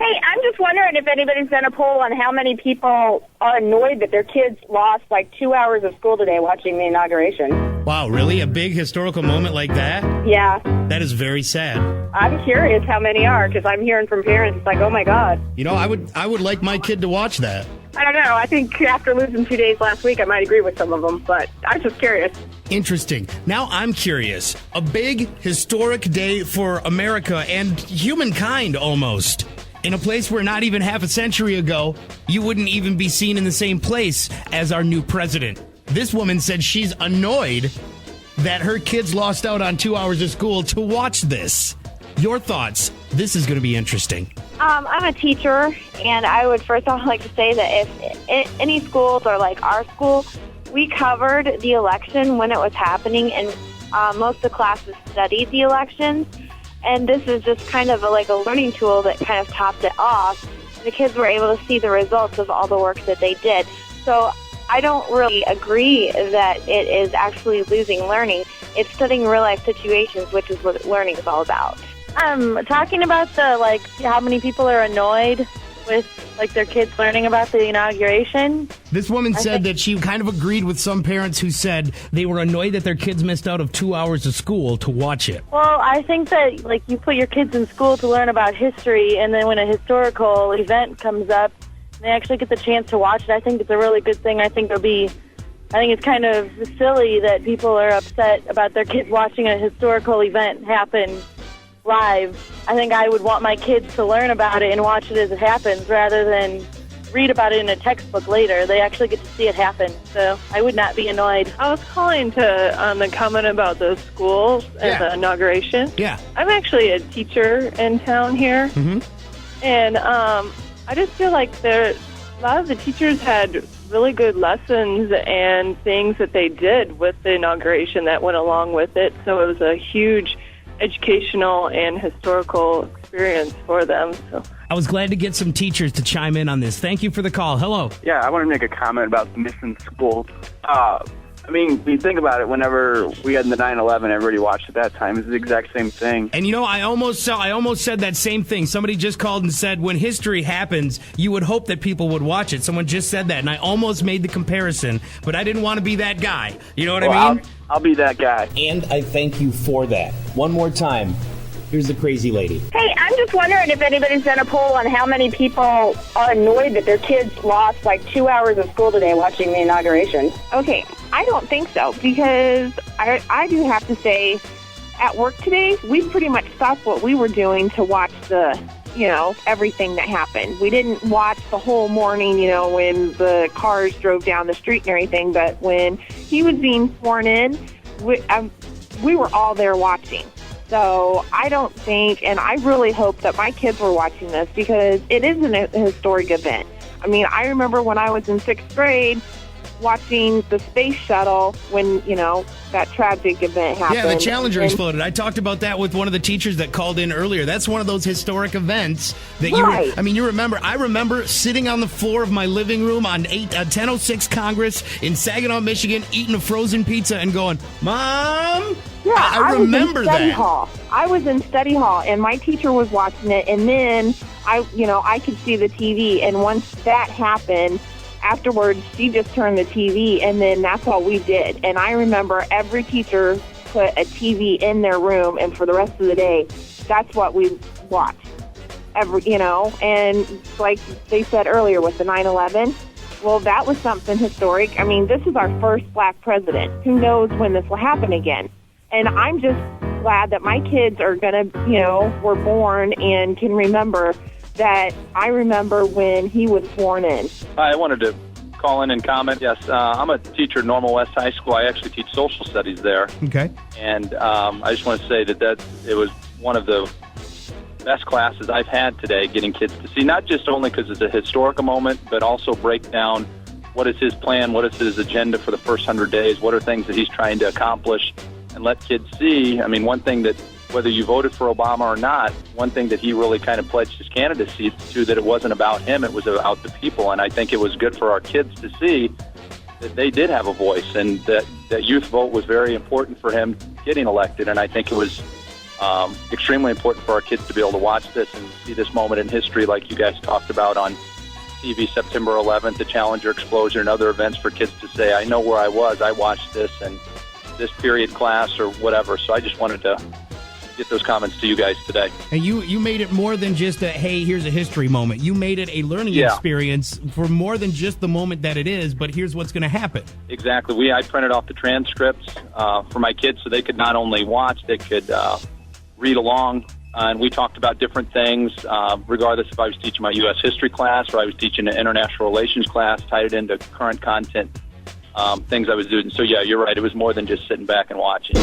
Hey, I'm just wondering if anybody's done a poll on how many people are annoyed that their kids lost like 2 hours of school today watching the inauguration. Wow, really? A big historical moment like that? Yeah. That is very sad. I'm curious how many are, because I'm hearing from parents, it's like, oh my God. You know, I would like my kid to watch that. I don't know. I think after losing 2 days last week, I might agree with some of them, but I'm just curious. Interesting. Now I'm curious. A big historic day for America and humankind almost. In a place where not even half a century ago, you wouldn't even be seen in the same place as our new president. This woman said she's annoyed that her kids lost out on 2 hours of school to watch this. Your thoughts? This is going to be interesting. I'm a teacher, and I would first off like to say that if any schools are like our school, we covered the election when it was happening, and most of the classes studied the elections. And this is just kind of like a learning tool that kind of topped it off. The kids were able to see the results of all the work that they did. So I don't really agree that it is actually losing learning. It's studying real-life situations, which is what learning is all about. Talking about how many people are annoyed with their kids learning about the inauguration. This woman said that she kind of agreed with some parents who said they were annoyed that their kids missed out of 2 hours of school to watch it. Well, I think that you put your kids in school to learn about history, and then when a historical event comes up, they actually get the chance to watch it. I think it's a really good thing. I think it's kind of silly that people are upset about their kids watching a historical event happen live. I think I would want my kids to learn about it and watch it as it happens rather than read about it in a textbook later. They actually get to see it happen, so I would not be annoyed. I was calling to on the comment about the schools and the inauguration. Yeah. I'm actually a teacher in town here, and I just feel like a lot of the teachers had really good lessons and things that they did with the inauguration that went along with it, so it was a huge educational and historical experience for them. So I was glad to get some teachers to chime in on this. Thank you for the call. Hello. Yeah, I want to make a comment about missing school. When you think about it, whenever we had the 9/11, everybody watched at that time. It's the exact same thing. And I almost said that same thing. Somebody just called and said, when history happens, you would hope that people would watch it. Someone just said that, and I almost made the comparison, but I didn't want to be that guy. You know what I mean? I'll be that guy. And I thank you for that. One more time. Here's the crazy lady. Hey, I'm just wondering if anybody's done a poll on how many people are annoyed that their kids lost 2 hours of school today watching the inauguration. Okay, I don't think so, because I do have to say, at work today, we pretty much stopped what we were doing to watch everything that happened. We didn't watch the whole morning, when the cars drove down the street and everything, but when he was being sworn in, we were all there watching. So I don't think, and I really hope that my kids were watching this, because it is a historic event. I mean, I remember when I was in 6th grade watching the space shuttle when, that tragic event happened. Yeah, the Challenger exploded. I talked about that with one of the teachers that called in earlier. That's one of those historic events that you remember. I remember sitting on the floor of my living room on 1006 Congress in Saginaw, Michigan, eating a frozen pizza and going, Mom! Yeah, I remember that. I was in study hall, and my teacher was watching it, and then I could see the TV, and once that happened, afterwards, she just turned the TV, and then that's all we did. And I remember every teacher put a TV in their room, and for the rest of the day, that's what we watched. And like they said earlier with the 9/11, well, that was something historic. I mean, this is our first black president. Who knows when this will happen again? And I'm just glad that my kids are going to, were born and can remember that. I remember when he was sworn in. I wanted to call in and comment. Yes, I'm a teacher at Normal West High School. I actually teach social studies there. Okay. And I just want to say that it was one of the best classes I've had today, getting kids to see, not just only because it's a historical moment, but also break down what is his plan, what is his agenda for the first 100 days, what are things that he's trying to accomplish, and let kids see. I mean, one thing that, whether you voted for Obama or not, one thing that he really kind of pledged his candidacy to, that it wasn't about him, it was about the people. And I think it was good for our kids to see that they did have a voice, and that youth vote was very important for him getting elected. And I think it was extremely important for our kids to be able to watch this and see this moment in history like you guys talked about on TV September 11th, the Challenger explosion, and other events for kids to say, I know where I was, I watched this, and this period class or whatever. So I just wanted to get those comments to you guys today. And you made it more than just a, hey, here's a history moment. You made it a learning experience for more than just the moment that it is, but here's what's going to happen. Exactly. I printed off the transcripts for my kids so they could not only watch, they could read along. And we talked about different things, regardless if I was teaching my U.S. history class or I was teaching an international relations class, tied it into current content, things I was doing. So, yeah, you're right. It was more than just sitting back and watching.